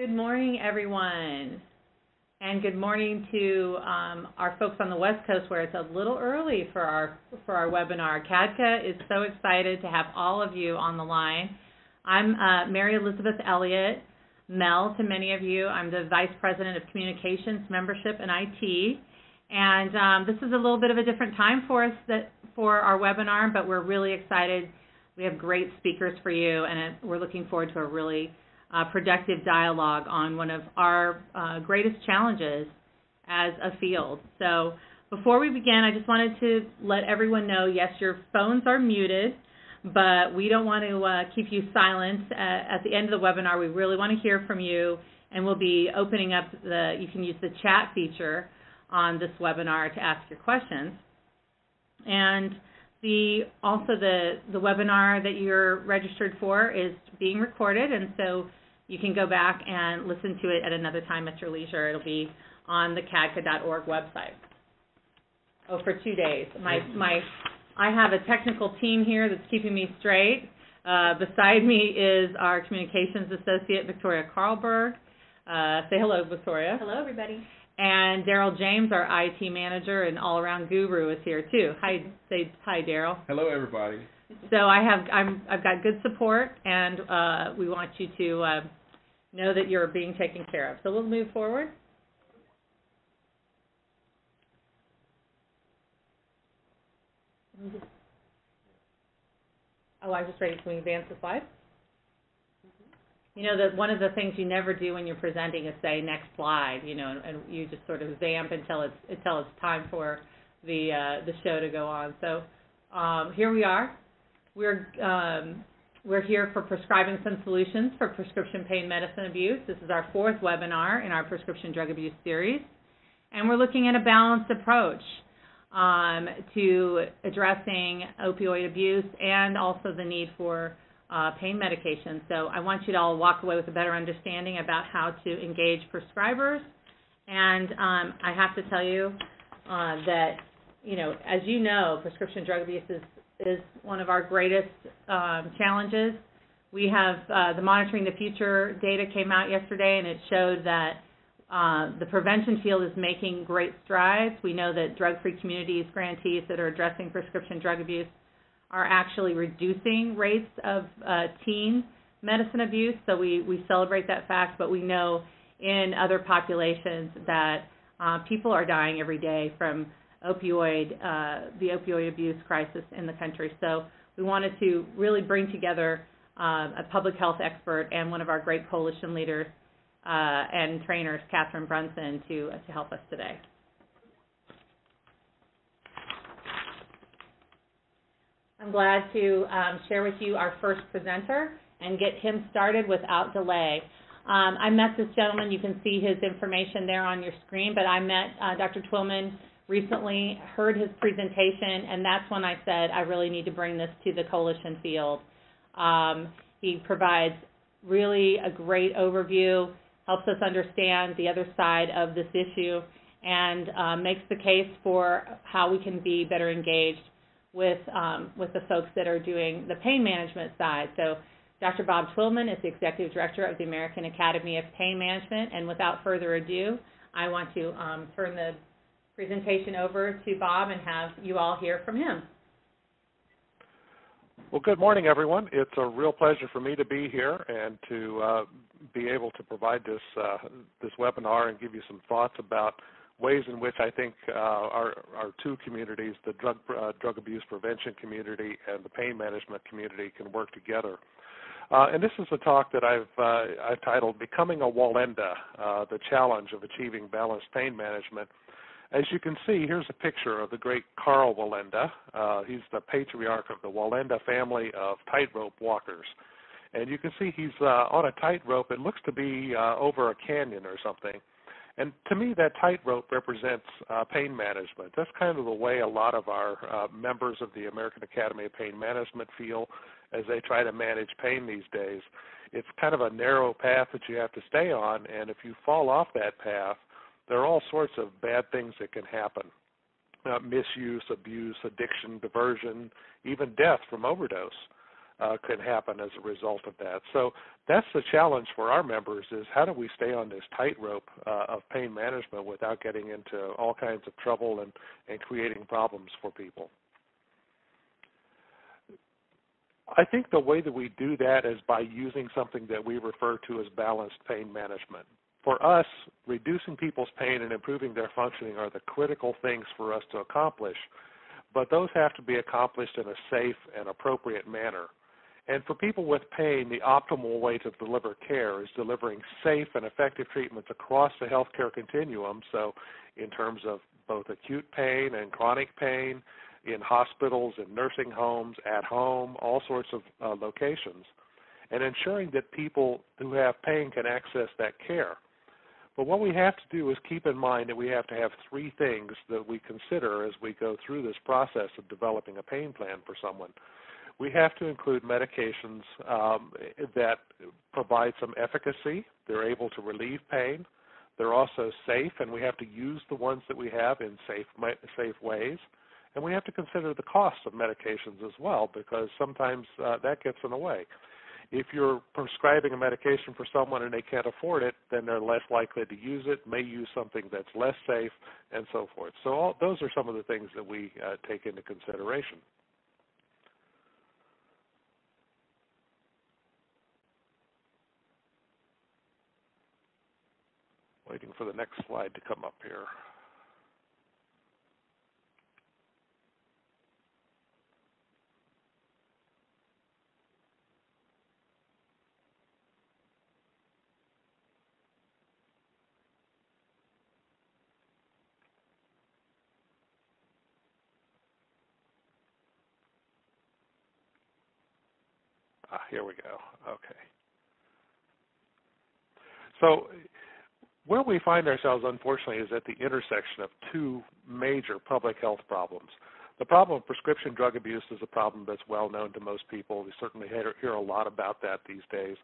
Good morning, everyone, and good morning to our folks on the West Coast where it's a little early for our webinar. CADCA is so excited to have all of you on the line. I'm Mary Elizabeth Elliott, Mel to many of you. I'm the Vice President of Communications, Membership, and IT, and this is a little bit of a different time for us for our webinar, but we're really excited. We have great speakers for you, and we're looking forward to a really productive dialogue on one of our greatest challenges as a field. So before we begin, I just wanted to let everyone know, yes, your phones are muted, but we don't want to keep you silent. At the end of the webinar, we really want to hear from you, and we'll be opening up you can use the chat feature on this webinar to ask your questions. And also the webinar that you're registered for is being recorded, and so you can go back and listen to it at another time at your leisure. It'll be on the CADCA.org website. Oh, for 2 days. I have a technical team here that's keeping me straight. Beside me is our communications associate, Victoria Carlberg. Say hello, Victoria. Hello, everybody. And Daryl James, our IT manager and all-around guru, is here too. Hi, say hi, Daryl. Hello, everybody. So I've got good support, and we want you to know that you're being taken care of. So we'll move forward. Oh, I just ready. Can we advance the slide? You know that one of the things you never do when you're presenting is say next slide, you know, and you just sort of vamp until it's time for the show to go on. So here we are. We're here for Prescribing Some Solutions for Prescription Pain Medicine Abuse. This is our fourth webinar in our Prescription Drug Abuse series, and we're looking at a balanced approach to addressing opioid abuse and also the need for pain medication. So I want you to all walk away with a better understanding about how to engage prescribers. And I have to tell you that, you know, as you know, prescription drug abuse is one of our greatest challenges. We have the Monitoring the Future data came out yesterday, and it showed that the prevention field is making great strides. We know that drug-free communities grantees that are addressing prescription drug abuse are actually reducing rates of teen medicine abuse, so we celebrate that fact, but we know in other populations that people are dying every day from the opioid abuse crisis in the country. So we wanted to really bring together a public health expert and one of our great coalition leaders and trainers, Catherine Brunson, to help us today. I'm glad to share with you our first presenter and get him started without delay. I met this gentleman. You can see his information there on your screen, but I met Dr. Twillman recently, heard his presentation, and that's when I said I really need to bring this to the coalition field. He provides really a great overview, helps us understand the other side of this issue, and makes the case for how we can be better engaged with the folks that are doing the pain management side. So Dr. Bob Twillman is the Executive Director of the American Academy of Pain Management, and without further ado, I want to turn the presentation over to Bob and have you all hear from him. Well, good morning, everyone. It's a real pleasure for me to be here and to be able to provide this webinar and give you some thoughts about ways in which I think our two communities, the drug abuse prevention community and the pain management community, can work together. And this is a talk that I've titled "Becoming a Wallenda: The Challenge of Achieving Balanced Pain Management." As you can see, here's a picture of the great Carl Wallenda. He's the patriarch of the Wallenda family of tightrope walkers. And you can see he's on a tightrope. It looks to be over a canyon or something. And to me, that tightrope represents pain management. That's kind of the way a lot of our members of the American Academy of Pain Management feel as they try to manage pain these days. It's kind of a narrow path that you have to stay on, and if you fall off that path, there are all sorts of bad things that can happen. Misuse, abuse, addiction, diversion, even death from overdose. can happen as a result of that. So that's the challenge for our members, is how do we stay on this tightrope of pain management without getting into all kinds of trouble and creating problems for people. I think the way that we do that is by using something that we refer to as balanced pain management. For us, reducing people's pain and improving their functioning are the critical things for us to accomplish, but those have to be accomplished in a safe and appropriate manner. And for people with pain, the optimal way to deliver care is delivering safe and effective treatments across the healthcare continuum, so in terms of both acute pain and chronic pain, in hospitals, in nursing homes, at home, all sorts of locations, and ensuring that people who have pain can access that care. But what we have to do is keep in mind that we have to have three things that we consider as we go through this process of developing a pain plan for someone. We have to include medications that provide some efficacy. They're able to relieve pain. They're also safe, and we have to use the ones that we have in safe ways. And we have to consider the cost of medications as well, because sometimes that gets in the way. If you're prescribing a medication for someone and they can't afford it, then they're less likely to use it, may use something that's less safe, and so forth. So those are some of the things that we take into consideration. Waiting for the next slide to come up here. Here we go. Okay. So where we find ourselves, unfortunately, is at the intersection of two major public health problems. The problem of prescription drug abuse is a problem that's well known to most people. We certainly hear a lot about that these days.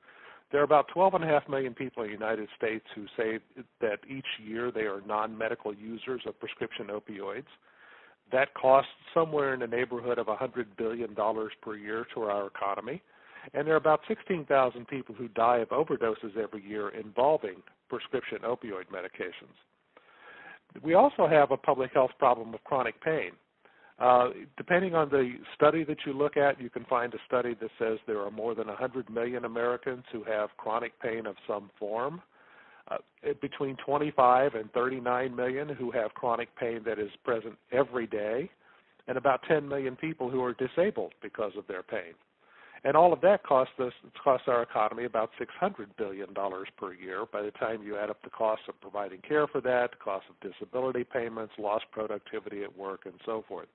There are about 12.5 million people in the United States who say that each year they are non-medical users of prescription opioids. That costs somewhere in the neighborhood of $100 billion per year to our economy. And there are about 16,000 people who die of overdoses every year involving prescription opioid medications. We also have a public health problem of chronic pain. Depending on the study that you look at, you can find a study that says there are more than 100 million Americans who have chronic pain of some form, between 25 and 39 million who have chronic pain that is present every day, and about 10 million people who are disabled because of their pain. And all of that costs our economy about $600 billion per year by the time you add up the costs of providing care for that, the cost of disability payments, lost productivity at work, and so forth.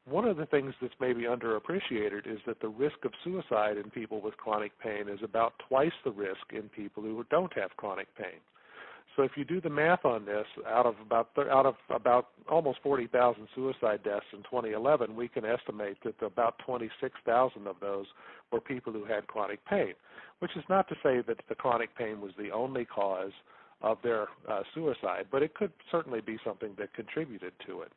One of the things that's maybe underappreciated is that the risk of suicide in people with chronic pain is about twice the risk in people who don't have chronic pain. So if you do the math on this, out of about almost 40,000 suicide deaths in 2011, we can estimate that about 26,000 of those were people who had chronic pain, which is not to say that the chronic pain was the only cause of their suicide, but it could certainly be something that contributed to it.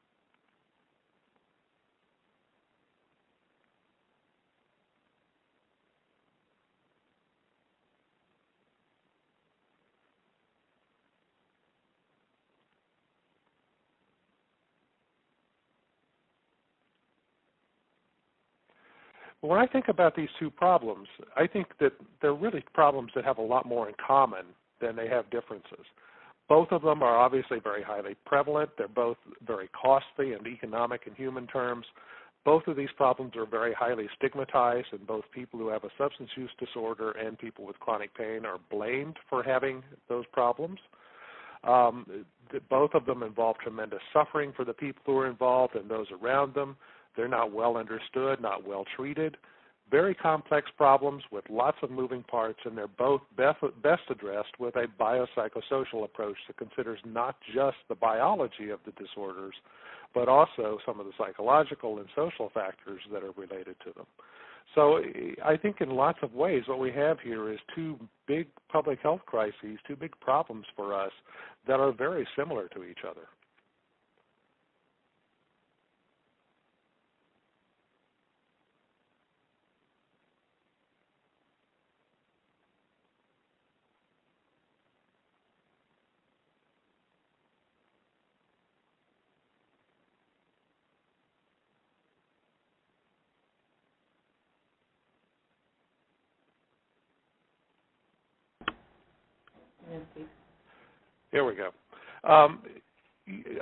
When I think about these two problems, I think that they're really problems that have a lot more in common than they have differences. Both of them are obviously very highly prevalent. They're both very costly and economic in human terms. Both of these problems are very highly stigmatized, and both people who have a substance use disorder and people with chronic pain are blamed for having those problems. Both of them involve tremendous suffering for the people who are involved and those around them. They're not well understood, not well treated. Very complex problems with lots of moving parts, and they're both best addressed with a biopsychosocial approach that considers not just the biology of the disorders, but also some of the psychological and social factors that are related to them. So I think in lots of ways what we have here is two big public health crises, two big problems for us that are very similar to each other. Steve. Here we go.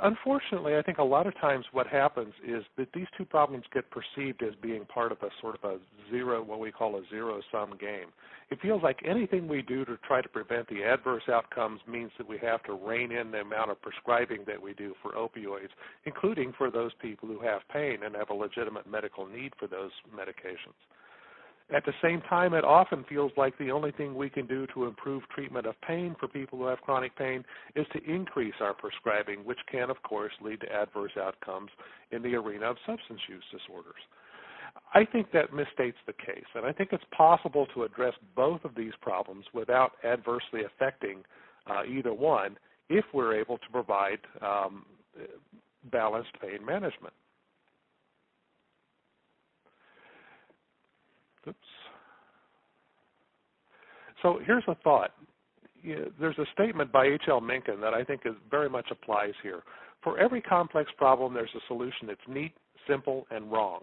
Unfortunately, I think a lot of times what happens is that these two problems get perceived as being part of a sort of a zero, what we call a zero-sum game. It feels like anything we do to try to prevent the adverse outcomes means that we have to rein in the amount of prescribing that we do for opioids, including for those people who have pain and have a legitimate medical need for those medications. At the same time, it often feels like the only thing we can do to improve treatment of pain for people who have chronic pain is to increase our prescribing, which can, of course, lead to adverse outcomes in the arena of substance use disorders. I think that misstates the case, and I think it's possible to address both of these problems without adversely affecting either one if we're able to provide balanced pain management. Oops. So here's a thought. There's a statement by H.L. Mencken that I think very much applies here. For every complex problem, there's a solution that's neat, simple, and wrong.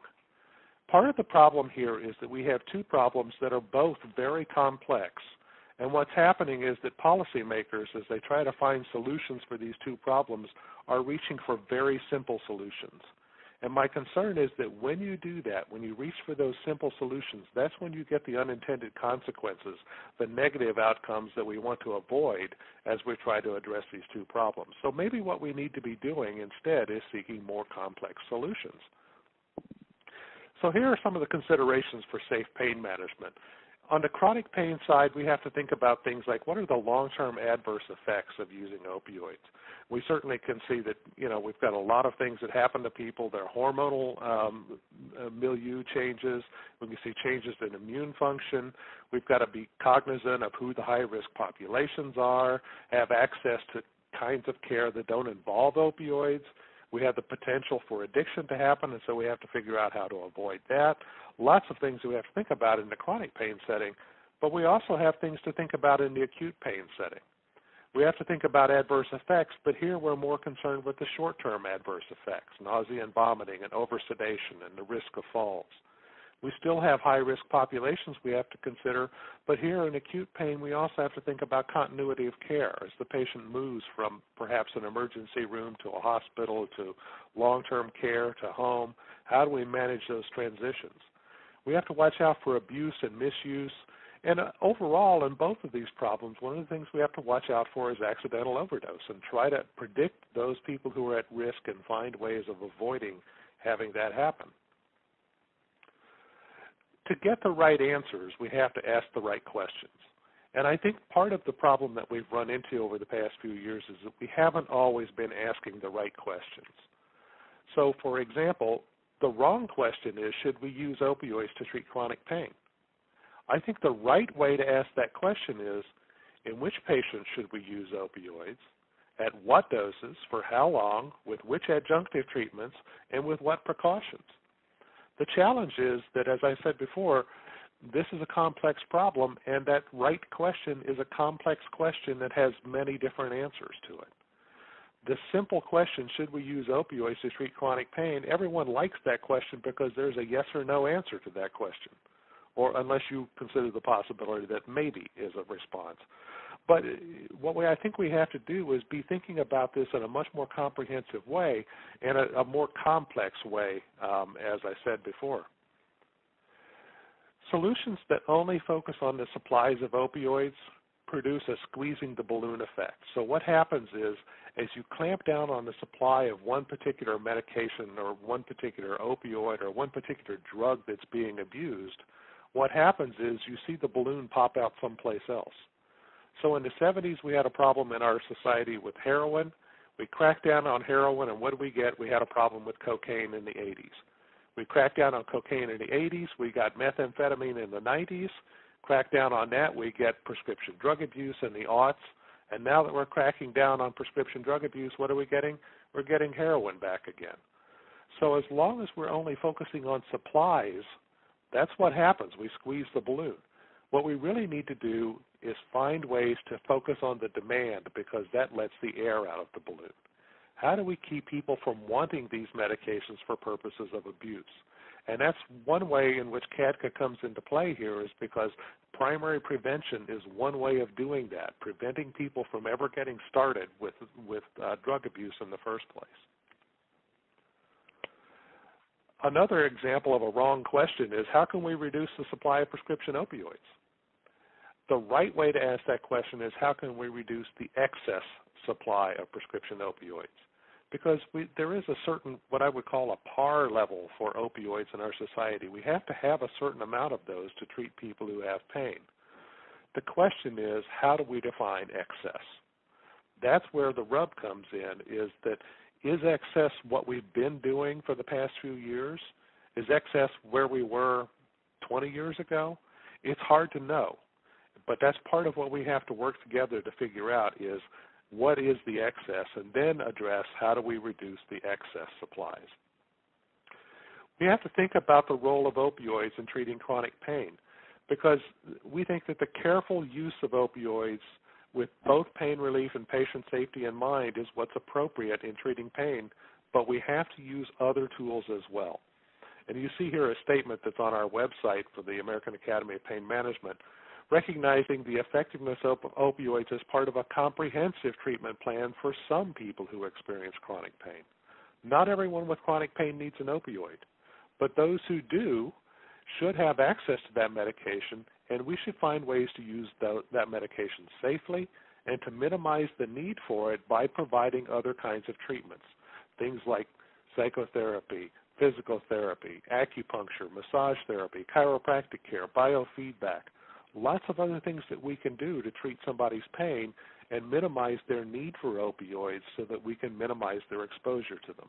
Part of the problem here is that we have two problems that are both very complex. And what's happening is that policymakers, as they try to find solutions for these two problems, are reaching for very simple solutions. And my concern is that when you do that, when you reach for those simple solutions, that's when you get the unintended consequences, the negative outcomes that we want to avoid as we try to address these two problems. So maybe what we need to be doing instead is seeking more complex solutions. So here are some of the considerations for safe pain management. On the chronic pain side, we have to think about things like what are the long-term adverse effects of using opioids. We certainly can see that, we've got a lot of things that happen to people. There are hormonal milieu changes. We can see changes in immune function. We've got to be cognizant of who the high-risk populations are, have access to kinds of care that don't involve opioids. We have the potential for addiction to happen, and so we have to figure out how to avoid that. Lots of things we have to think about in the chronic pain setting, but we also have things to think about in the acute pain setting. We have to think about adverse effects, but here we're more concerned with the short-term adverse effects, nausea and vomiting and oversedation and the risk of falls. We still have high-risk populations we have to consider, but here in acute pain, we also have to think about continuity of care as the patient moves from perhaps an emergency room to a hospital to long-term care to home. How do we manage those transitions? We have to watch out for abuse and misuse. And overall, in both of these problems, one of the things we have to watch out for is accidental overdose and try to predict those people who are at risk and find ways of avoiding having that happen. To get the right answers, we have to ask the right questions. And I think part of the problem that we've run into over the past few years is that we haven't always been asking the right questions. So, for example, the wrong question is, should we use opioids to treat chronic pain? I think the right way to ask that question is, in which patients should we use opioids, at what doses, for how long, with which adjunctive treatments, and with what precautions? The challenge is that, as I said before, this is a complex problem, and that right question is a complex question that has many different answers to it. The simple question, should we use opioids to treat chronic pain, everyone likes that question because there's a yes or no answer to that question, or unless you consider the possibility that maybe is a response. But what I think we have to do is be thinking about this in a much more comprehensive way and a more complex way, as I said before. Solutions that only focus on the supplies of opioids produce a squeezing the balloon effect. So what happens is, as you clamp down on the supply of one particular medication or one particular opioid or one particular drug that's being abused, what happens is you see the balloon pop out someplace else. So in the 70s, we had a problem in our society with heroin. We cracked down on heroin, and what did we get? We had a problem with cocaine in the 80s. We cracked down on cocaine in the 80s. We got methamphetamine in the 90s. Cracked down on that, we get prescription drug abuse in the aughts. And now that we're cracking down on prescription drug abuse, what are we getting? We're getting heroin back again. So as long as we're only focusing on supplies, that's what happens. We squeeze the balloon. What we really need to do is find ways to focus on the demand, because that lets the air out of the balloon. How do we keep people from wanting these medications for purposes of abuse? And that's one way in which CADCA comes into play here, is because primary prevention is one way of doing that, preventing people from ever getting started with drug abuse in the first place. Another example of a wrong question is, how can we reduce the supply of prescription opioids? The right way to ask that question is, how can we reduce the excess supply of prescription opioids? Because there is a certain, what I would call a par level for opioids in our society. We have to have a certain amount of those to treat people who have pain. The question is, how do we define excess? That's where the rub comes in, is that, is excess what we've been doing for the past few years? Is excess where we were 20 years ago? It's hard to know, but that's part of what we have to work together to figure out, is what is the excess, and then address how do we reduce the excess supplies. We have to think about the role of opioids in treating chronic pain, because we think that the careful use of opioids with both pain relief and patient safety in mind is what's appropriate in treating pain, but we have to use other tools as well. And you see here a statement that's on our website for the American Academy of Pain Management, recognizing the effectiveness of opioids as part of a comprehensive treatment plan for some people who experience chronic pain. Not everyone with chronic pain needs an opioid, but those who do should have access to that medication, and we should find ways to use that medication safely and to minimize the need for it by providing other kinds of treatments, things like psychotherapy, physical therapy, acupuncture, massage therapy, chiropractic care, biofeedback, lots of other things that we can do to treat somebody's pain and minimize their need for opioids so that we can minimize their exposure to them.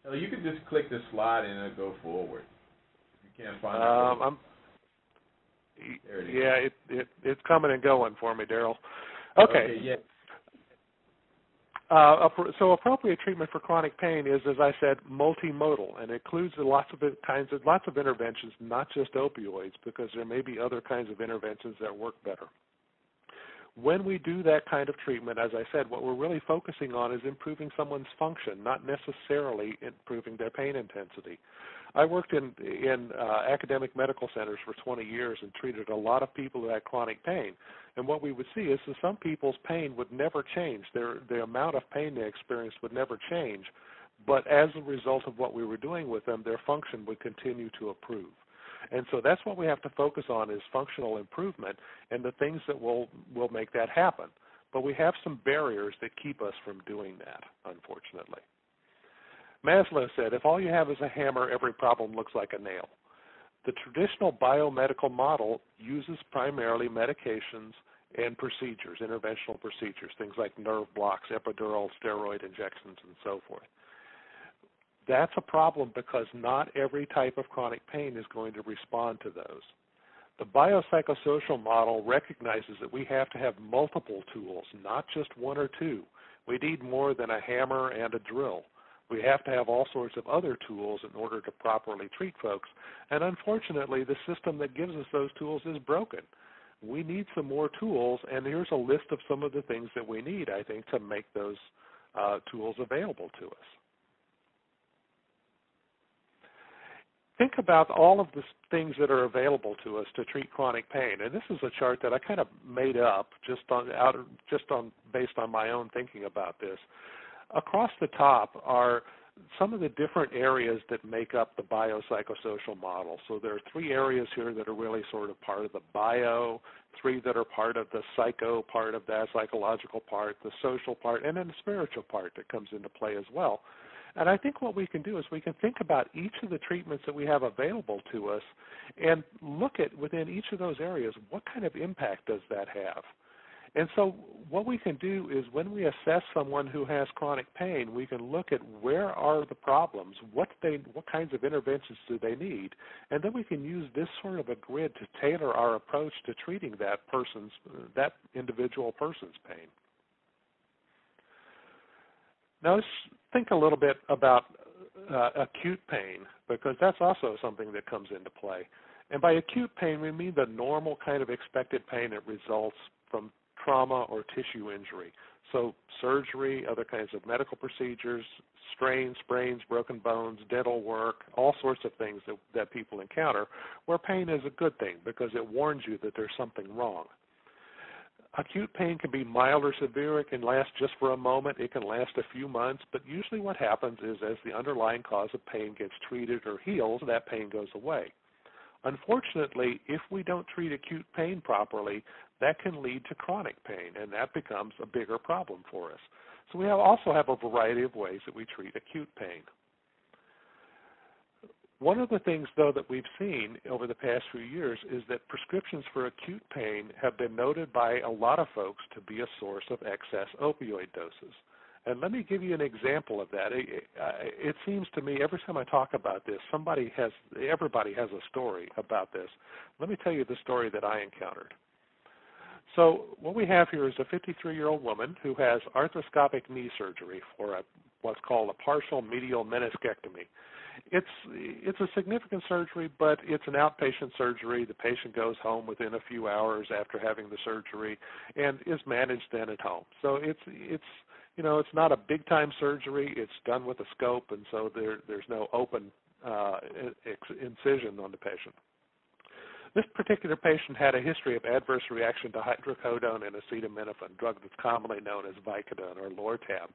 So you can just click the slide and it'll go forward. If you can't find it. There it is. Yeah, it's coming and going for me, Daryl. Okay. Yeah. So appropriate treatment for chronic pain is, as I said, multimodal, and includes lots of interventions, not just opioids, because there may be other kinds of interventions that work better. When we do that kind of treatment, as I said, what we're really focusing on is improving someone's function, not necessarily improving their pain intensity. I worked in academic medical centers for 20 years and treated a lot of people who had chronic pain. And what we would see is that some people's pain would never change. The amount of pain they experienced would never change. But as a result of what we were doing with them, their function would continue to improve. And so that's what we have to focus on, is functional improvement and the things that will make that happen. But we have some barriers that keep us from doing that, unfortunately. Maslow said, if all you have is a hammer, every problem looks like a nail. The traditional biomedical model uses primarily medications and procedures, interventional procedures, things like nerve blocks, epidural, steroid injections, and so forth. That's a problem because not every type of chronic pain is going to respond to those. The biopsychosocial model recognizes that we have to have multiple tools, not just one or two. We need more than a hammer and a drill. We have to have all sorts of other tools in order to properly treat folks. And unfortunately, the system that gives us those tools is broken. We need some more tools, and here's a list of some of the things that we need, I think, to make those tools available to us. Think about all of the things that are available to us to treat chronic pain. And this is a chart that I kind of made up based on my own thinking about this. Across the top are some of the different areas that make up the biopsychosocial model. So there are 3 areas here that are really sort of part of the bio, 3 that are part of the psycho part of that, psychological part, the social part, and then the spiritual part that comes into play as well. And I think what we can do is we can think about each of the treatments that we have available to us and look at within each of those areas, what kind of impact does that have? And so what we can do is when we assess someone who has chronic pain, we can look at where are the problems, what kinds of interventions do they need, and then we can use this sort of a grid to tailor our approach to treating that individual person's pain. Now let's think a little bit about acute pain, because that's also something that comes into play. And by acute pain, we mean the normal kind of expected pain that results from trauma or tissue injury. So surgery, other kinds of medical procedures, strains, sprains, broken bones, dental work, all sorts of things that people encounter where pain is a good thing because it warns you that there's something wrong. Acute pain can be mild or severe. It can last just for a moment. It can last a few months. But usually what happens is as the underlying cause of pain gets treated or heals, that pain goes away. Unfortunately, if we don't treat acute pain properly, that can lead to chronic pain, and that becomes a bigger problem for us. So we also have a variety of ways that we treat acute pain. One of the things, though, that we've seen over the past few years is that prescriptions for acute pain have been noted by a lot of folks to be a source of excess opioid doses. And let me give you an example of that. It seems to me every time I talk about this, everybody has a story about this. Let me tell you the story that I encountered. So what we have here is a 53-year-old woman who has arthroscopic knee surgery for what's called a partial medial meniscectomy. It's a significant surgery, but it's an outpatient surgery. The patient goes home within a few hours after having the surgery and is managed then at home. So it's not a big-time surgery. It's done with a scope, and so there's no open incision on the patient. This particular patient had a history of adverse reaction to hydrocodone and acetaminophen, a drug that's commonly known as Vicodin or Lortab.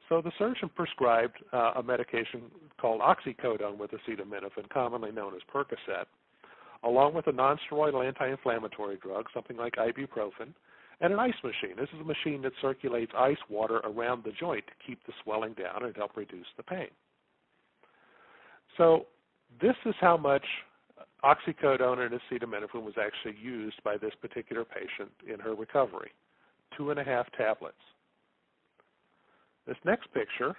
So the surgeon prescribed a medication called oxycodone with acetaminophen, commonly known as Percocet, along with a nonsteroidal anti-inflammatory drug, something like ibuprofen, and an ice machine. This is a machine that circulates ice water around the joint to keep the swelling down and help reduce the pain. So this is how much oxycodone and acetaminophen was actually used by this particular patient in her recovery, 2.5 tablets. This next picture, as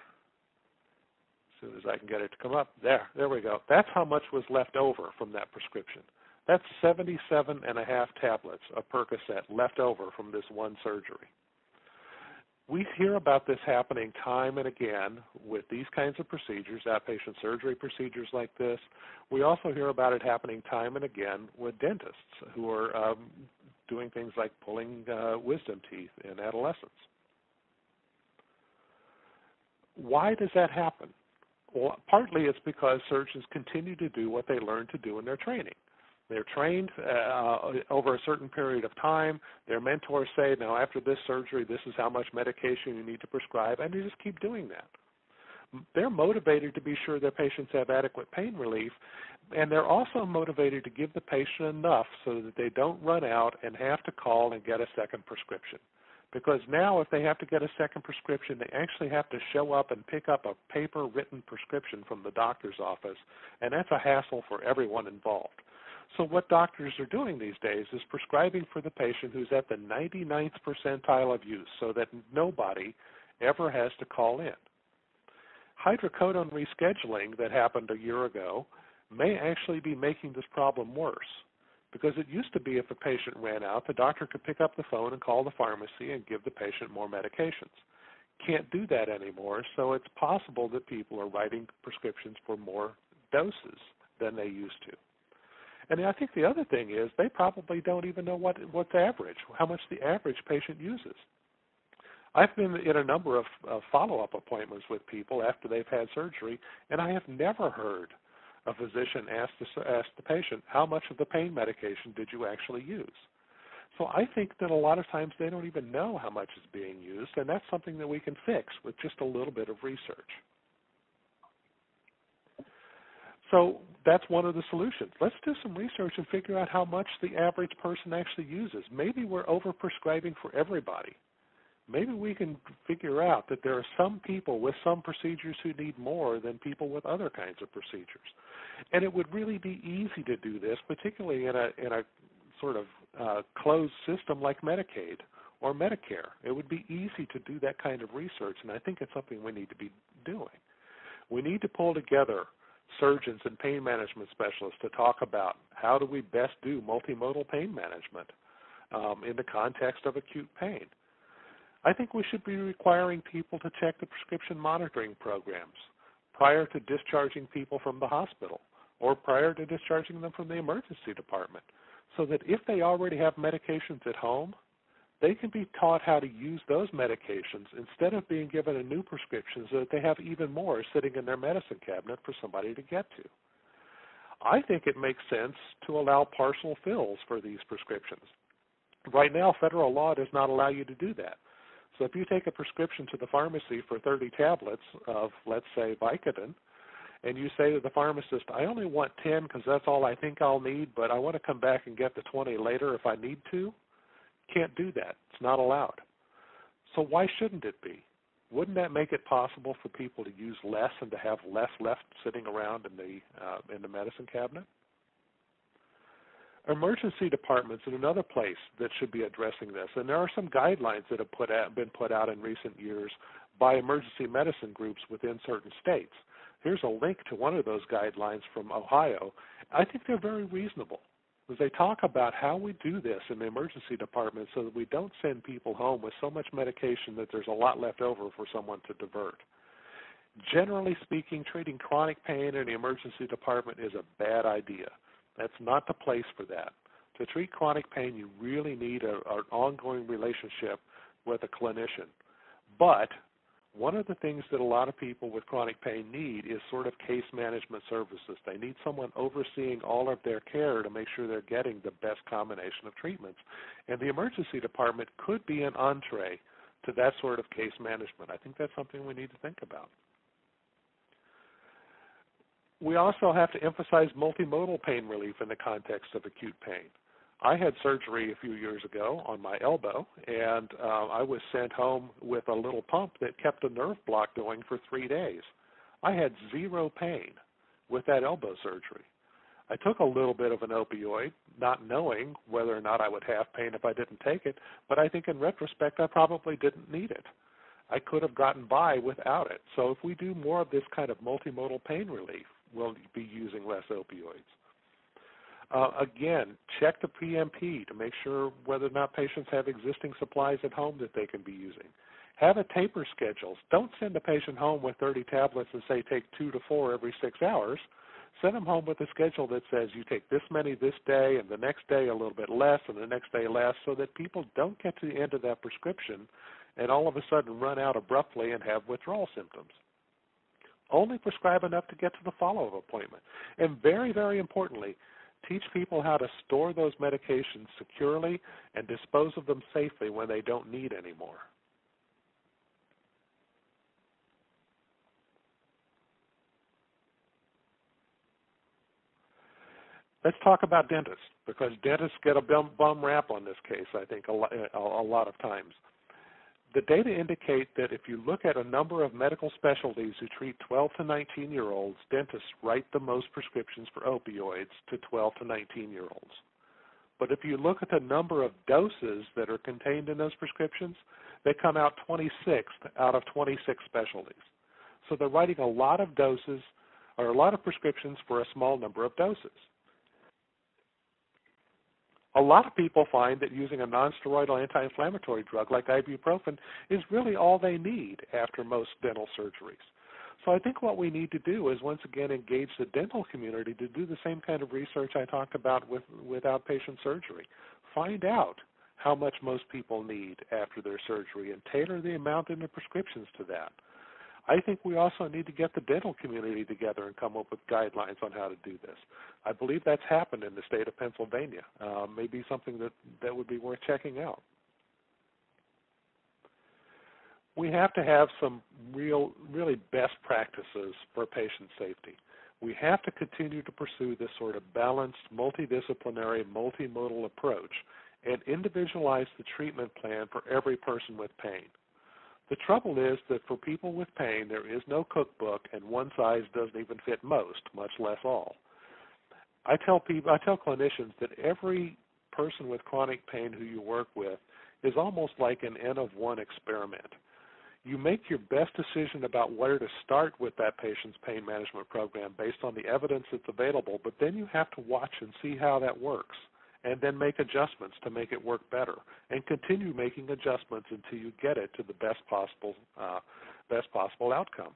soon as I can get it to come up, there we go. That's how much was left over from that prescription. That's 77.5 tablets of Percocet left over from this one surgery. We hear about this happening time and again with these kinds of procedures, outpatient surgery procedures like this. We also hear about it happening time and again with dentists who are doing things like pulling wisdom teeth in adolescents. Why does that happen? Well, partly it's because surgeons continue to do what they learn to do in their training. They're trained over a certain period of time. Their mentors say, now after this surgery, this is how much medication you need to prescribe, and they just keep doing that. They're motivated to be sure their patients have adequate pain relief, and they're also motivated to give the patient enough so that they don't run out and have to call and get a second prescription. Because now if they have to get a second prescription, they actually have to show up and pick up a paper-written prescription from the doctor's office, and that's a hassle for everyone involved. So what doctors are doing these days is prescribing for the patient who's at the 99th percentile of use so that nobody ever has to call in. Hydrocodone rescheduling that happened a year ago may actually be making this problem worse because it used to be if a patient ran out, the doctor could pick up the phone and call the pharmacy and give the patient more medications. Can't do that anymore, so it's possible that people are writing prescriptions for more doses than they used to. And I think the other thing is they probably don't even know what's average, how much the average patient uses. I've been in a number of follow-up appointments with people after they've had surgery, and I have never heard a physician ask the patient, how much of the pain medication did you actually use? So I think that a lot of times they don't even know how much is being used, and that's something that we can fix with just a little bit of research. So that's one of the solutions. Let's do some research and figure out how much the average person actually uses. Maybe we're overprescribing for everybody. Maybe we can figure out that there are some people with some procedures who need more than people with other kinds of procedures. And it would really be easy to do this, particularly in a sort of closed system like Medicaid or Medicare. It would be easy to do that kind of research, and I think it's something we need to be doing. We need to pull together surgeons and pain management specialists to talk about how do we best do multimodal pain management in the context of acute pain. I think we should be requiring people to check the prescription monitoring programs prior to discharging people from the hospital or prior to discharging them from the emergency department, so that if they already have medications at home, they can be taught how to use those medications instead of being given a new prescription so that they have even more sitting in their medicine cabinet for somebody to get to. I think it makes sense to allow partial fills for these prescriptions. Right now, federal law does not allow you to do that. So if you take a prescription to the pharmacy for 30 tablets of, let's say, Vicodin, and you say to the pharmacist, I only want 10 because that's all I think I'll need, but I want to come back and get the 20 later if I need to, can't do that. It's not allowed. So why shouldn't it be? Wouldn't that make it possible for people to use less and to have less left sitting around in the medicine cabinet? Emergency departments is another place that should be addressing this, and there are some guidelines that have been put out in recent years by emergency medicine groups within certain states. Here's a link to one of those guidelines from Ohio. I think they're very reasonable, because they talk about how we do this in the emergency department so that we don't send people home with so much medication that there's a lot left over for someone to divert. Generally speaking, treating chronic pain in the emergency department is a bad idea. That's not the place for that. To treat chronic pain, you really need an ongoing relationship with a clinician. But one of the things that a lot of people with chronic pain need is sort of case management services. They need someone overseeing all of their care to make sure they're getting the best combination of treatments. And the emergency department could be an entree to that sort of case management. I think that's something we need to think about. We also have to emphasize multimodal pain relief in the context of acute pain. I had surgery a few years ago on my elbow, and I was sent home with a little pump that kept a nerve block going for 3 days. I had zero pain with that elbow surgery. I took a little bit of an opioid, not knowing whether or not I would have pain if I didn't take it, but I think in retrospect I probably didn't need it. I could have gotten by without it. So if we do more of this kind of multimodal pain relief, we'll be using less opioids. Again, check the PMP to make sure whether or not patients have existing supplies at home that they can be using. Have a taper schedule. Don't send a patient home with 30 tablets and say take 2 to 4 every 6 hours. Send them home with a schedule that says you take this many this day and the next day a little bit less and the next day less, so that people don't get to the end of that prescription and all of a sudden run out abruptly and have withdrawal symptoms. Only prescribe enough to get to the follow-up appointment. And very, very importantly, teach people how to store those medications securely and dispose of them safely when they don't need any more. Let's talk about dentists, because dentists get a bum rap on this case, I think, a lot of times. The data indicate that if you look at a number of medical specialties who treat 12 to 19-year-olds, dentists write the most prescriptions for opioids to 12 to 19-year-olds. But if you look at the number of doses that are contained in those prescriptions, they come out 26th out of 26 specialties. So they're writing a lot of doses, or a lot of prescriptions for a small number of doses. A lot of people find that using a nonsteroidal anti-inflammatory drug like ibuprofen is really all they need after most dental surgeries. So I think what we need to do is once again engage the dental community to do the same kind of research I talked about with outpatient surgery. Find out how much most people need after their surgery and tailor the amount in the prescriptions to that. I think we also need to get the dental community together and come up with guidelines on how to do this. I believe that's happened in the state of Pennsylvania. Maybe something that would be worth checking out. We have to have some really best practices for patient safety. We have to continue to pursue this sort of balanced, multidisciplinary, multimodal approach and individualize the treatment plan for every person with pain. The trouble is that for people with pain, there is no cookbook, and one size doesn't even fit most, much less all. I tell clinicians that every person with chronic pain who you work with is almost like an N of 1 experiment. You make your best decision about where to start with that patient's pain management program based on the evidence that's available, but then you have to watch and see how that works, and then make adjustments to make it work better, and continue making adjustments until you get it to the best possible outcome.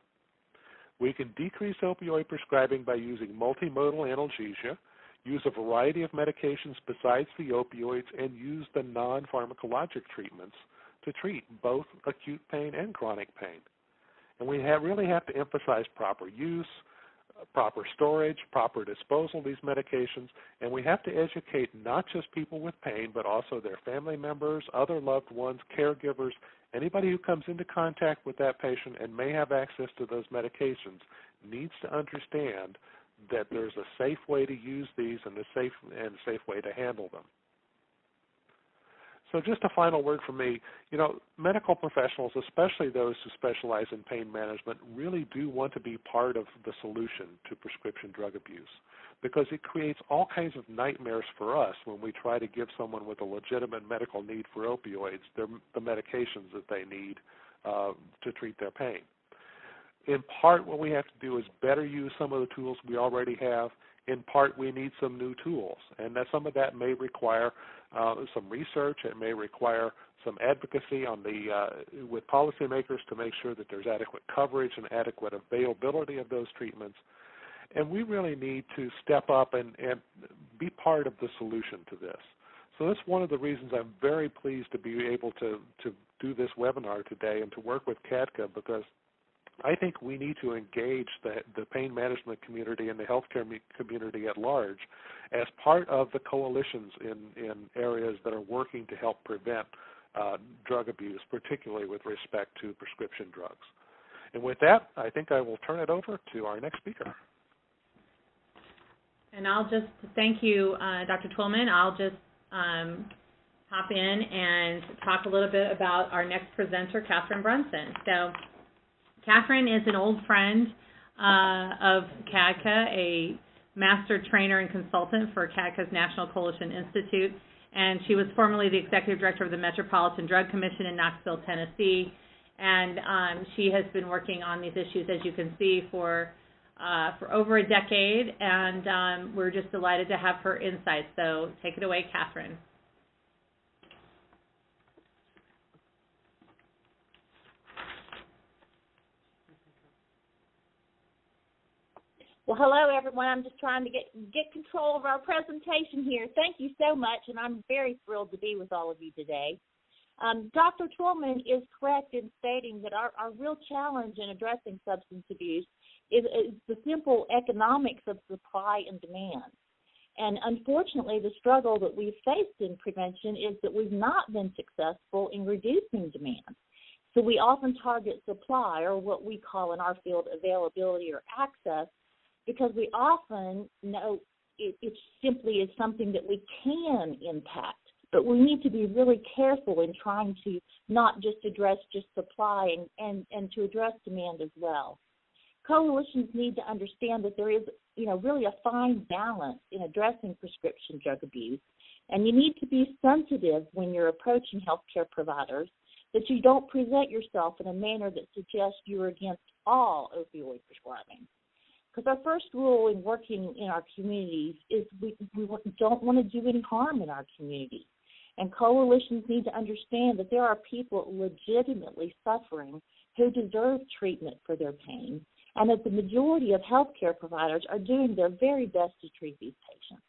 We can decrease opioid prescribing by using multimodal analgesia, use a variety of medications besides the opioids, and use the non-pharmacologic treatments to treat both acute pain and chronic pain. And we really have to emphasize proper use, proper storage, proper disposal of these medications, and we have to educate not just people with pain, but also their family members, other loved ones, caregivers, anybody who comes into contact with that patient and may have access to those medications needs to understand that there's a safe way to use these and a safe way to handle them. So just a final word from me. Medical professionals, especially those who specialize in pain management, really do want to be part of the solution to prescription drug abuse because it creates all kinds of nightmares for us when we try to give someone with a legitimate medical need for opioids the medications that they need to treat their pain. In part, what we have to do is better use some of the tools we already have. In part, we need some new tools, and some of that may require some research. It may require some advocacy with policymakers to make sure that there's adequate coverage and adequate availability of those treatments. And we really need to step up and be part of the solution to this. So that's one of the reasons I'm very pleased to be able to do this webinar today and to work with CADCA, because I think we need to engage the pain management community and the healthcare community at large as part of the coalitions in areas that are working to help prevent drug abuse, particularly with respect to prescription drugs. And with that, I think I will turn it over to our next speaker. And I'll just thank you, Dr. Twillman. I'll just hop in and talk a little bit about our next presenter, Catherine Brunson. So Catherine is an old friend of CADCA, a master trainer and consultant for CADCA's National Coalition Institute, and she was formerly the executive director of the Metropolitan Drug Commission in Knoxville, Tennessee, and she has been working on these issues, as you can see, for over a decade, and we're just delighted to have her insights. So take it away, Catherine. Well, hello, everyone. I'm just trying to get control of our presentation here. Thank you so much, and I'm very thrilled to be with all of you today. Dr. Twillman is correct in stating that our real challenge in addressing substance abuse is the simple economics of supply and demand. And unfortunately, the struggle that we've faced in prevention is that we've not been successful in reducing demand. So we often target supply, or what we call in our field availability or access, because we often know it simply is something that we can impact. But we need to be really careful in trying to not just address just supply and to address demand as well. Coalitions need to understand that there is, really a fine balance in addressing prescription drug abuse. And you need to be sensitive when you're approaching healthcare providers that you don't present yourself in a manner that suggests you're against all opioid prescribing. Because our first rule in working in our communities is we don't want to do any harm in our community. And coalitions need to understand that there are people legitimately suffering who deserve treatment for their pain, and that the majority of healthcare providers are doing their very best to treat these patients.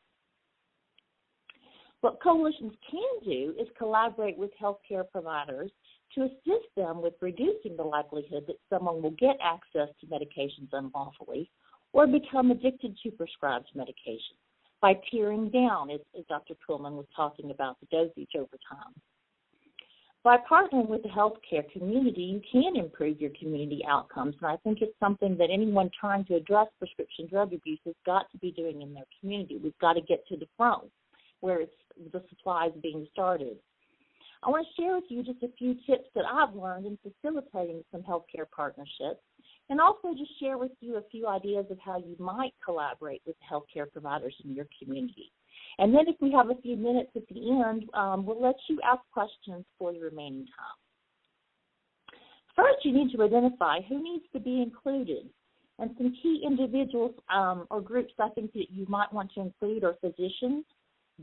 What coalitions can do is collaborate with healthcare providers to assist them with reducing the likelihood that someone will get access to medications unlawfully or become addicted to prescribed medications by tearing down, as Dr. Twillman was talking about, the dosage over time. By partnering with the healthcare community, you can improve your community outcomes, and I think it's something that anyone trying to address prescription drug abuse has got to be doing in their community. We've got to get to the front where the supply is being started. I want to share with you just a few tips that I've learned in facilitating some healthcare partnerships, and also just share with you a few ideas of how you might collaborate with healthcare providers in your community. And then if we have a few minutes at the end, we'll let you ask questions for the remaining time. First, you need to identify who needs to be included. And some key individuals or groups I think that you might want to include are physicians.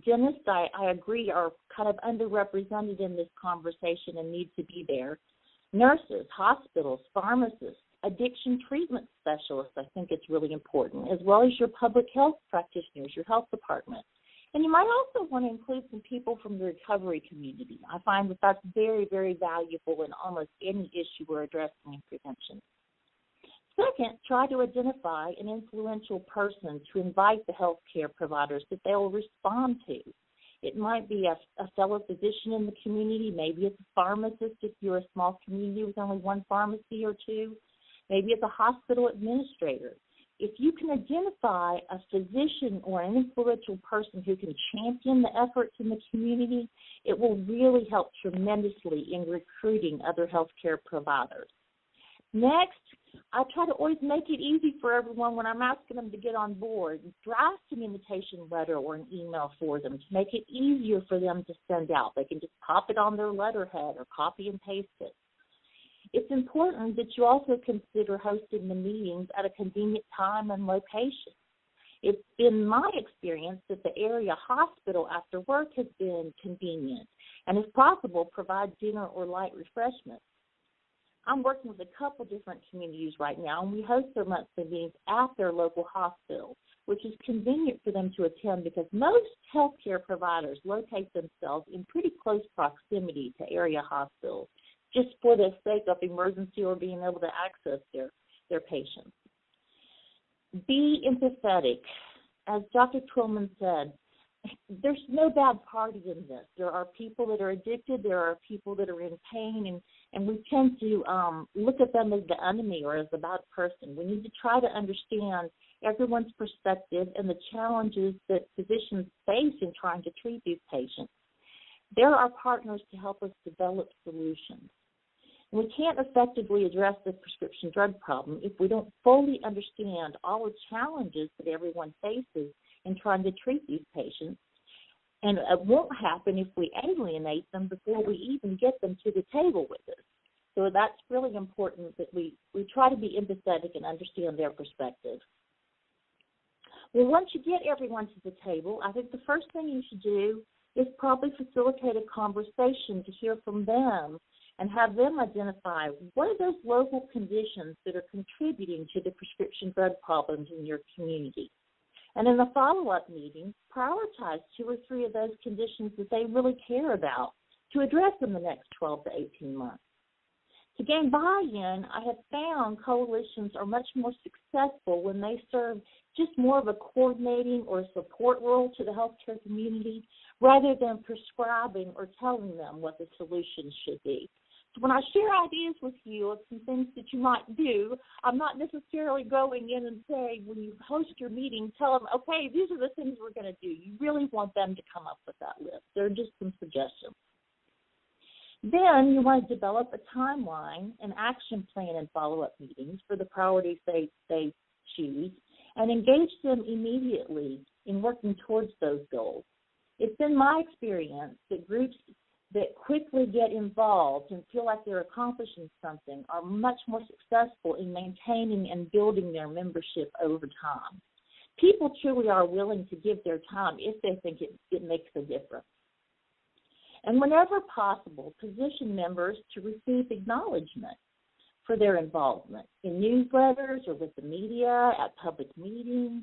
Dentists, I agree, are kind of underrepresented in this conversation and need to be there. Nurses, hospitals, pharmacists, addiction treatment specialists, I think it's really important, as well as your public health practitioners, your health department. And you might also want to include some people from the recovery community. I find that that's very, very valuable in almost any issue we're addressing in prevention. Second, try to identify an influential person to invite the healthcare providers that they will respond to. It might be a fellow physician in the community. Maybe it's a pharmacist if you're a small community with only one pharmacy or two. Maybe it's a hospital administrator. If you can identify a physician or an influential person who can champion the efforts in the community, it will really help tremendously in recruiting other healthcare providers. Next, I try to always make it easy for everyone when I'm asking them to get on board. Draft an invitation letter or an email for them to make it easier for them to send out. They can just pop it on their letterhead or copy and paste it. It's important that you also consider hosting the meetings at a convenient time and location. It's been my experience that the area hospital after work has been convenient and, if possible, provide dinner or light refreshments. I'm working with a couple different communities right now, and we host their monthly meetings at their local hospital, which is convenient for them to attend because most healthcare providers locate themselves in pretty close proximity to area hospitals, just for the sake of emergency or being able to access their patients. Be empathetic. As Dr. Twillman said, there's no bad party in this. There are people that are addicted. There are people that are in pain, and we tend to look at them as the enemy or as a bad person. We need to try to understand everyone's perspective and the challenges that physicians face in trying to treat these patients. There are partners to help us develop solutions. We can't effectively address the prescription drug problem if we don't fully understand all the challenges that everyone faces in trying to treat these patients. And it won't happen if we alienate them before we even get them to the table with us. So that's really important that we try to be empathetic and understand their perspective. Well, once you get everyone to the table, I think the first thing you should do is probably facilitate a conversation to hear from them and have them identify what are those local conditions that are contributing to the prescription drug problems in your community. And in the follow-up meeting, prioritize 2 or 3 of those conditions that they really care about to address in the next 12 to 18 months. To gain buy-in, I have found coalitions are much more successful when they serve just more of a coordinating or support role to the healthcare community rather than prescribing or telling them what the solution should be. So when I share ideas with you of some things that you might do, I'm not necessarily going in and saying when you host your meeting, tell them, okay, these are the things we're going to do. You really want them to come up with that list. They're just some suggestions. Then you want to develop a timeline, an action plan, and follow-up meetings for the priorities they choose and engage them immediately in working towards those goals. It's been my experience that groups that quickly get involved and feel like they're accomplishing something are much more successful in maintaining and building their membership over time. People truly are willing to give their time if they think it makes a difference. And whenever possible, position members to receive acknowledgement for their involvement in newsletters or with the media, at public meetings.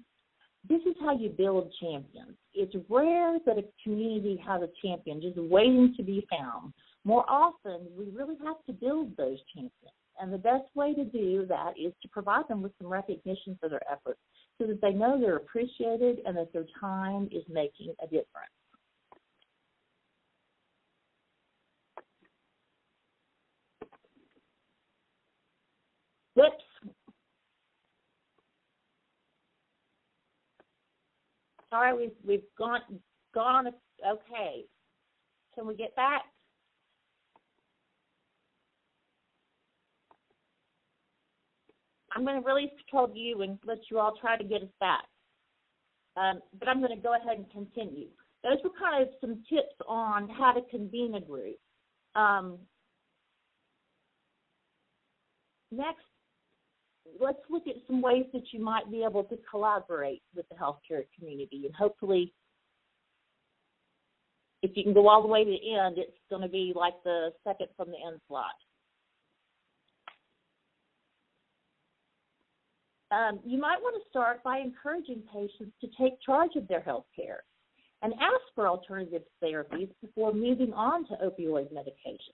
This is how you build champions. It's rare that a community has a champion just waiting to be found. More often, we really have to build those champions. And the best way to do that is to provide them with some recognition for their efforts so that they know they're appreciated and that their time is making a difference. Whoops. All right, we've gone. Okay, can we get back? I'm going to release control view and let you all try to get us back. But I'm going to go ahead and continue. Those were kind of some tips on how to convene a group. Next, let's look at some ways that you might be able to collaborate with the healthcare community. And hopefully, if you can go all the way to the end, it's going to be like the second from the end slot. You might want to start by encouraging patients to take charge of their health care and ask for alternative therapies before moving on to opioid medication.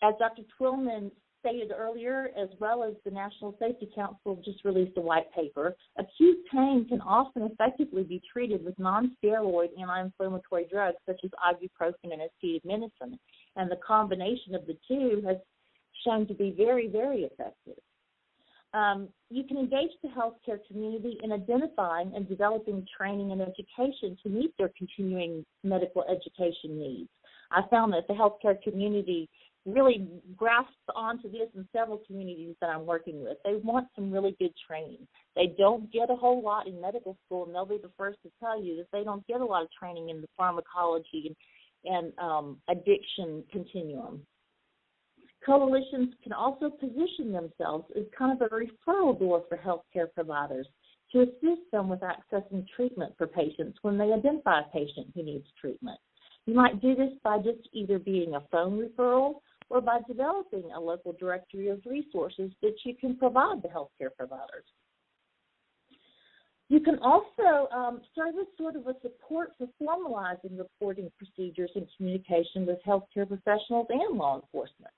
As Dr. Twillman stated earlier, as well as the National Safety Council just released a white paper, acute pain can often effectively be treated with non-steroid anti-inflammatory drugs such as ibuprofen and acetaminophen, and the combination of the two has shown to be very, very effective. You can engage the healthcare community in identifying and developing training and education to meet their continuing medical education needs. I found that the healthcare community really grasps onto this in several communities that I'm working with. They want some really good training. They don't get a whole lot in medical school, and they'll be the first to tell you that they don't get a lot of training in the pharmacology and addiction continuum. Coalitions can also position themselves as kind of a referral door for healthcare providers to assist them with accessing treatment for patients when they identify a patient who needs treatment. You might do this by just either being a phone referral or by developing a local directory of resources that you can provide the healthcare providers. You can also serve as sort of a support for formalizing reporting procedures and communication with healthcare professionals and law enforcement.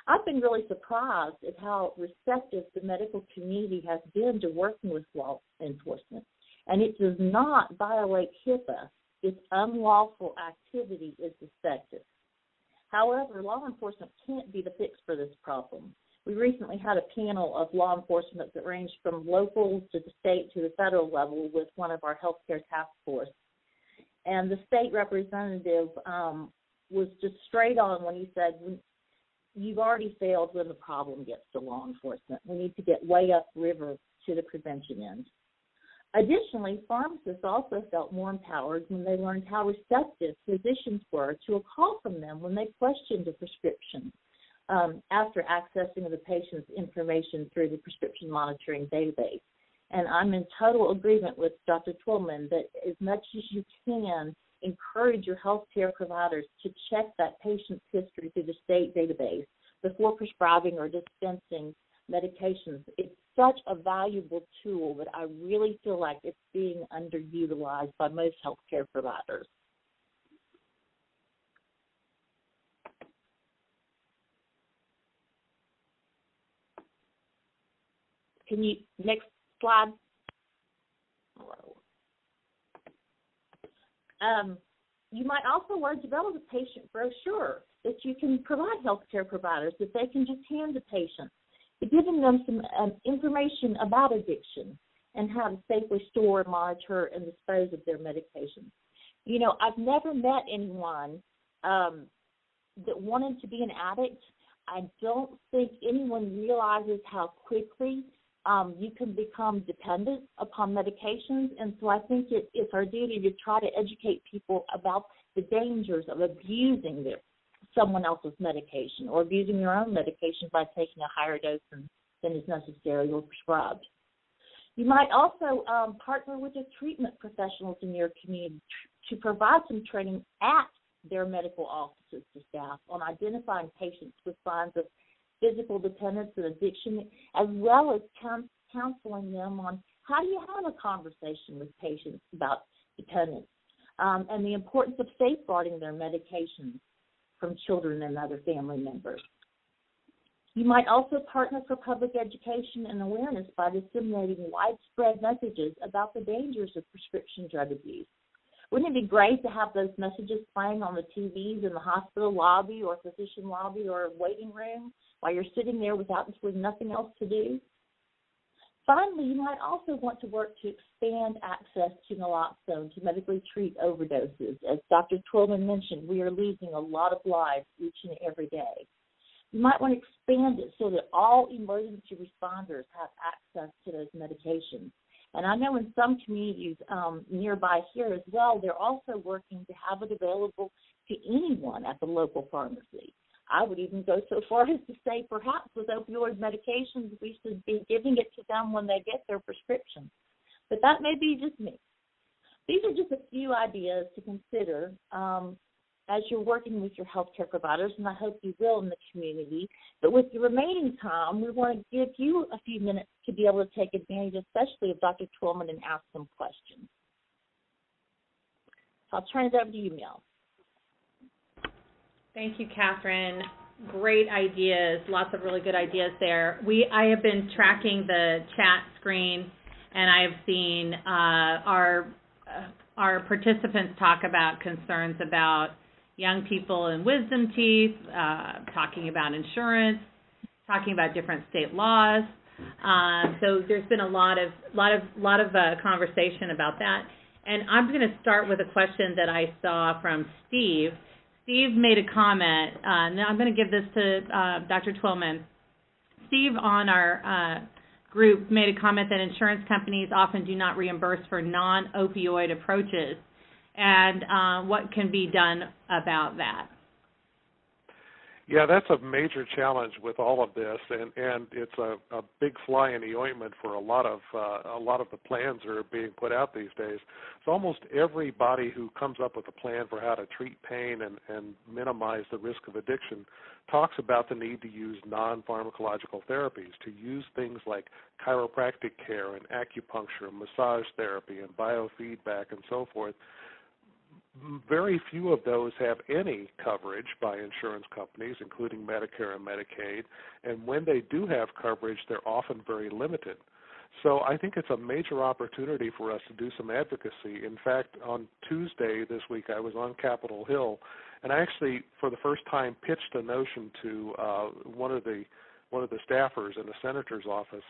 I've been really surprised at how receptive the medical community has been to working with law enforcement, and it does not violate HIPAA. Its unlawful activity is effective. However, law enforcement can't be the fix for this problem. We recently had a panel of law enforcement that ranged from local to the state to the federal level with one of our healthcare task force. And the state representative was just straight on when he said, you've already failed when the problem gets to law enforcement. We need to get way upriver to the prevention end. Additionally, pharmacists also felt more empowered when they learned how receptive physicians were to a call from them when they questioned a prescription after accessing the patient's information through the prescription monitoring database. And I'm in total agreement with Dr. Twillman that as much as you can, encourage your healthcare providers to check that patient's history through the state database before prescribing or dispensing medications. It's such a valuable tool that I really feel like it's being underutilized by most healthcare providers. Can you, next slide. You might also want to develop a patient brochure that you can provide healthcare providers that they can just hand to patients, giving them some information about addiction and how to safely store, monitor, and dispose of their medications. You know, I've never met anyone that wanted to be an addict. I don't think anyone realizes how quickly you can become dependent upon medications, and so I think it's our duty to try to educate people about the dangers of abusing someone else's medication or abusing their own medication by taking a higher dose than is necessary or prescribed. You might also partner with the treatment professionals in your community to provide some training at their medical offices to staff on identifying patients with signs of physical dependence and addiction, as well as counseling them on how do you have a conversation with patients about dependence and the importance of safeguarding their medications from children and other family members. You might also partner for public education and awareness by disseminating widespread messages about the dangers of prescription drug abuse. Wouldn't it be great to have those messages playing on the TVs in the hospital lobby or physician lobby or waiting room while you're sitting there with absolutely nothing else to do? Finally, you might also want to work to expand access to naloxone to medically treat overdoses. As Dr. Twillman mentioned, we are losing a lot of lives each and every day. You might want to expand it so that all emergency responders have access to those medications. And I know in some communities nearby here as well, they're also working to have it available to anyone at the local pharmacy. I would even go so far as to say perhaps with opioid medications, we should be giving it to them when they get their prescription. But that may be just me. These are just a few ideas to consider as you're working with your healthcare providers, and I hope you will in the community. But with the remaining time, we want to give you a few minutes to be able to take advantage, especially of Dr. Twillman, and ask some questions. So I'll turn it over to you, Mel. Thank you, Catherine. Great ideas, lots of really good ideas there. I have been tracking the chat screen, and I have seen our participants talk about concerns about young people and wisdom teeth, talking about insurance, talking about different state laws. So there's been a lot of conversation about that. And I'm going to start with a question that I saw from Steve. Steve made a comment, and I'm going to give this to Dr. Twillman. Steve on our group made a comment that insurance companies often do not reimburse for non-opioid approaches, and what can be done about that? Yeah, that's a major challenge with all of this, and it's a big fly in the ointment for a lot of the plans that are being put out these days. So almost everybody who comes up with a plan for how to treat pain and minimize the risk of addiction talks about the need to use non-pharmacological therapies, to use things like chiropractic care and acupuncture, massage therapy, and biofeedback and so forth. Very few of those have any coverage by insurance companies, including Medicare and Medicaid, and when they do have coverage, they're often very limited. So I think it's a major opportunity for us to do some advocacy. In fact, on Tuesday this week, I was on Capitol Hill, and I actually, for the first time, pitched a notion to one of the staffers in the senator's office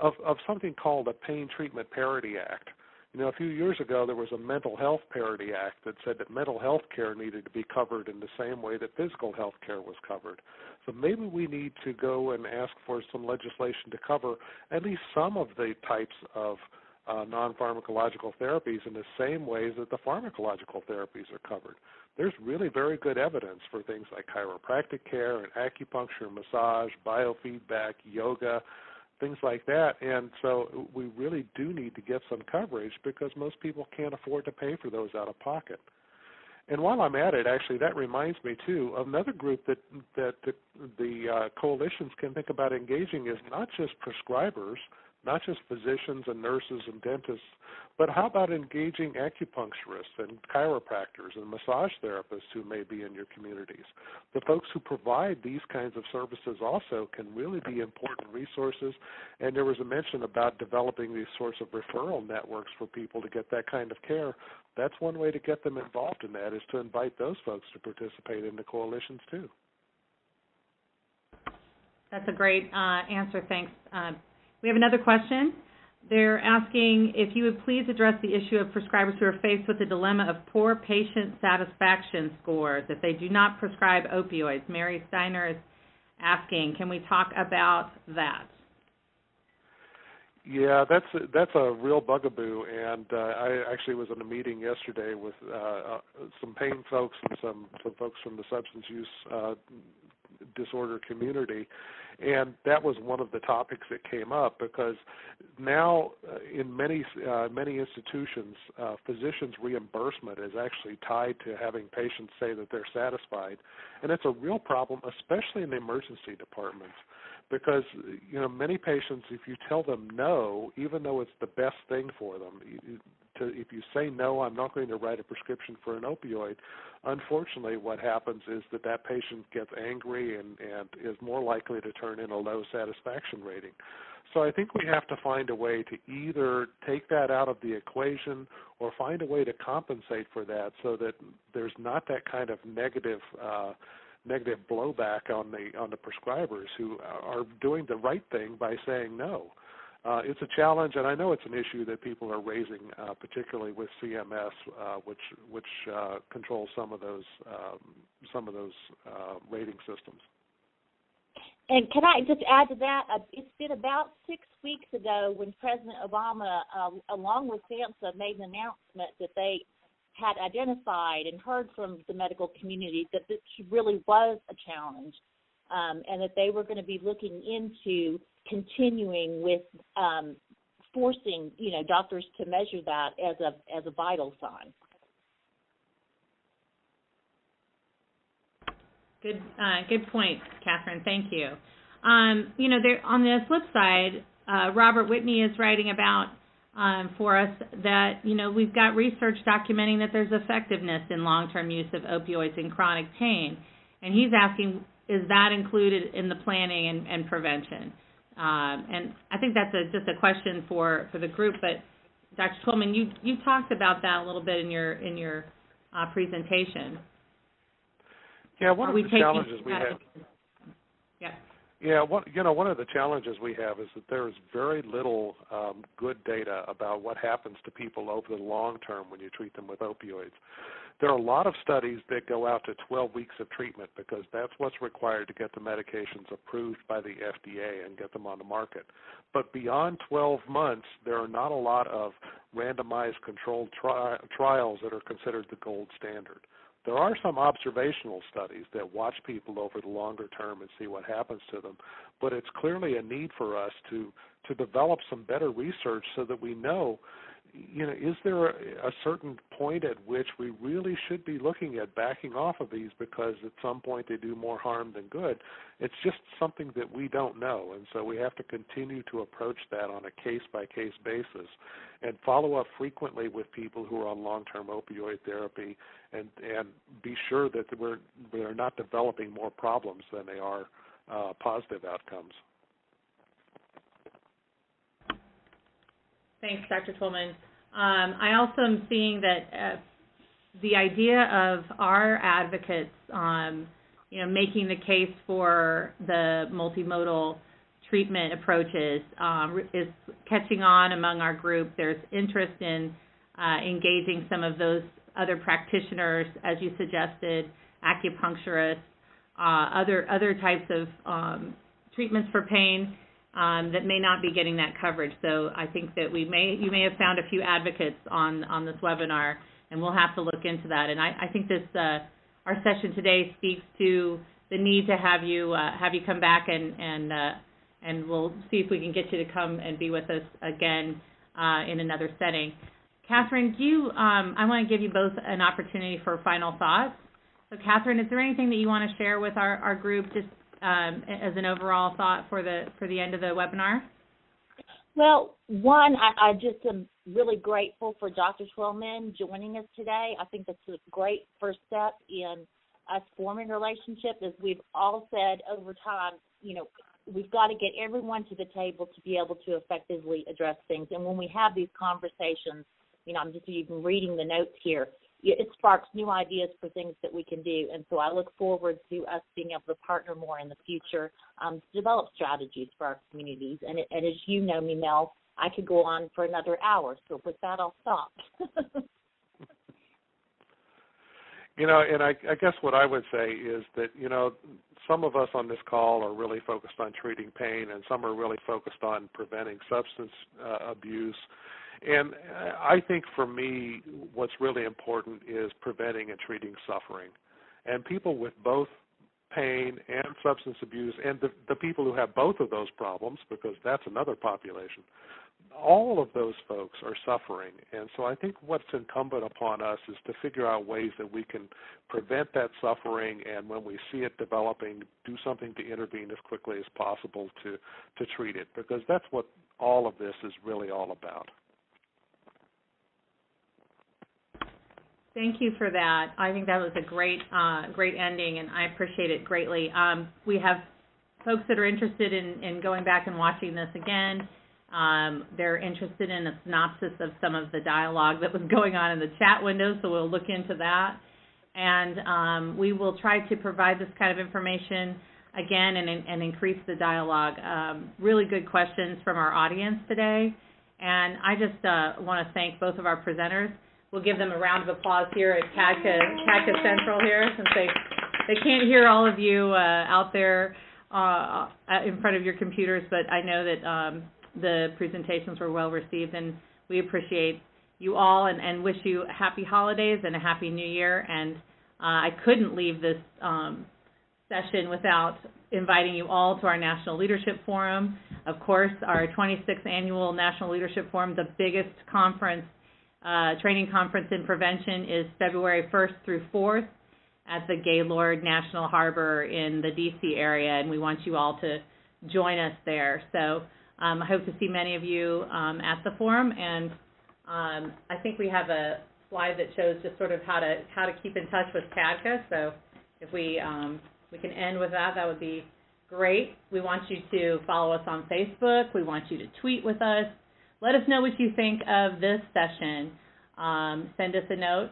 of something called a Pain Treatment Parity Act. You know, a few years ago, there was a Mental Health Parity Act that said that mental health care needed to be covered in the same way that physical health care was covered. So maybe we need to go and ask for some legislation to cover at least some of the types of non-pharmacological therapies in the same ways that the pharmacological therapies are covered. There's really very good evidence for things like chiropractic care and acupuncture, massage, biofeedback, yoga, things like that, and so we really do need to get some coverage because most people can't afford to pay for those out of pocket. And while I'm at it, actually, that reminds me, too, of another group that the coalitions can think about engaging is not just prescribers, not just physicians and nurses and dentists, but how about engaging acupuncturists and chiropractors and massage therapists who may be in your communities? The folks who provide these kinds of services also can really be important resources, and there was a mention about developing these sorts of referral networks for people to get that kind of care. That's one way to get them involved in that, is to invite those folks to participate in the coalitions too. That's a great answer, thanks. We have another question. They're asking if you would please address the issue of prescribers who are faced with the dilemma of poor patient satisfaction scores if they do not prescribe opioids. Mary Steiner is asking, can we talk about that? Yeah, that's a real bugaboo, and I actually was in a meeting yesterday with some pain folks and some folks from the substance use disorder community, and that was one of the topics that came up because now in many institutions, physicians' reimbursement is actually tied to having patients say that they're satisfied, and it's a real problem, especially in the emergency departments. Because, you know, many patients, if you tell them no, even though it's the best thing for them, if you say no, I'm not going to write a prescription for an opioid, unfortunately what happens is that patient gets angry and is more likely to turn in a low satisfaction rating. So I think we have to find a way to either take that out of the equation or find a way to compensate for that so that there's not that kind of negative blowback on the prescribers who are doing the right thing by saying no. It's a challenge, and I know it's an issue that people are raising, particularly with CMS, which controls some of those rating systems. And can I just add to that? It's been about 6 weeks ago when President Obama, along with SAMHSA, made an announcement that they had identified and heard from the medical community that this really was a challenge, and that they were going to be looking into continuing with forcing, doctors to measure that as a vital sign. Good point, Catherine. Thank you. There, on the flip side, Robert Whitney is writing about for us that, we've got research documenting that there's effectiveness in long-term use of opioids in chronic pain. And he's asking, is that included in the planning and prevention? And I think that's just a question for the group. But Dr. Tolman, you talked about that a little bit in your presentation. Yeah, one of the challenges we have. Yeah. Yeah, one of the challenges we have is that there is very little good data about what happens to people over the long term when you treat them with opioids. There are a lot of studies that go out to 12 weeks of treatment because that's what's required to get the medications approved by the FDA and get them on the market. But beyond 12 months, there are not a lot of randomized controlled trials that are considered the gold standard. There are some observational studies that watch people over the longer term and see what happens to them, but it's clearly a need for us to develop some better research so that we know, is there a certain point at which we really should be looking at backing off of these because at some point they do more harm than good. It's just something that we don't know, and so we have to continue to approach that on a case-by-case basis and follow up frequently with people who are on long-term opioid therapy and be sure that we're not developing more problems than they are positive outcomes. Thanks, Dr. Tolman. I also am seeing that the idea of our advocates, making the case for the multimodal treatment approaches is catching on among our group. There's interest in engaging some of those other practitioners, as you suggested, acupuncturists, other types of treatments for pain that may not be getting that coverage. So I think that you may have found a few advocates on this webinar, and we'll have to look into that. And I think this our session today speaks to the need to have you come back and we'll see if we can get you to come and be with us again in another setting. Catherine, I want to give you both an opportunity for final thoughts. So, Catherine, is there anything that you want to share with our group, just as an overall thought for the end of the webinar? Well, one, I just am really grateful for Dr. Twillman joining us today. I think that's a great first step in us forming a relationship. As we've all said over time, we've got to get everyone to the table to be able to effectively address things. And when we have these conversations, I'm just even reading the notes here, it sparks new ideas for things that we can do. And so I look forward to us being able to partner more in the future to develop strategies for our communities. And as you know me, Mel, I could go on for another hour. So with that, I'll stop. And I guess what I would say is that, some of us on this call are really focused on treating pain, and some are really focused on preventing substance abuse. And I think for me, what's really important is preventing and treating suffering. And people with both pain and substance abuse, and the people who have both of those problems, because that's another population, all of those folks are suffering. And so I think what's incumbent upon us is to figure out ways that we can prevent that suffering, and when we see it developing, do something to intervene as quickly as possible to treat it, because that's what all of this is really all about. Thank you for that. I think that was a great ending, and I appreciate it greatly. We have folks that are interested in going back and watching this again. They're interested in a synopsis of some of the dialogue that was going on in the chat window, so we'll look into that. And we will try to provide this kind of information again and increase the dialogue. Really good questions from our audience today. And I just want to thank both of our presenters. We'll give them a round of applause here at CADCA Central here, since they can't hear all of you out there in front of your computers, but I know that the presentations were well received, and we appreciate you all and wish you happy holidays and a happy new year. And I couldn't leave this session without inviting you all to our National Leadership Forum. Of course, our 26th Annual National Leadership Forum, the biggest conference, training conference in prevention, is February 1st through 4th at the Gaylord National Harbor in the D.C. area, and we want you all to join us there. So I hope to see many of you at the forum, and I think we have a slide that shows just sort of how to keep in touch with CADCA. So if we can end with that, that would be great. We want you to follow us on Facebook. We want you to tweet with us. Let us know what you think of this session. Send us a note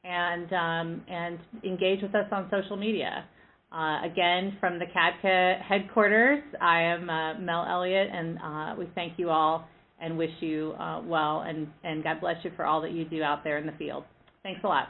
and engage with us on social media. Again, from the CADCA headquarters, I am Mel Elliott, and we thank you all and wish you well, and God bless you for all that you do out there in the field. Thanks a lot.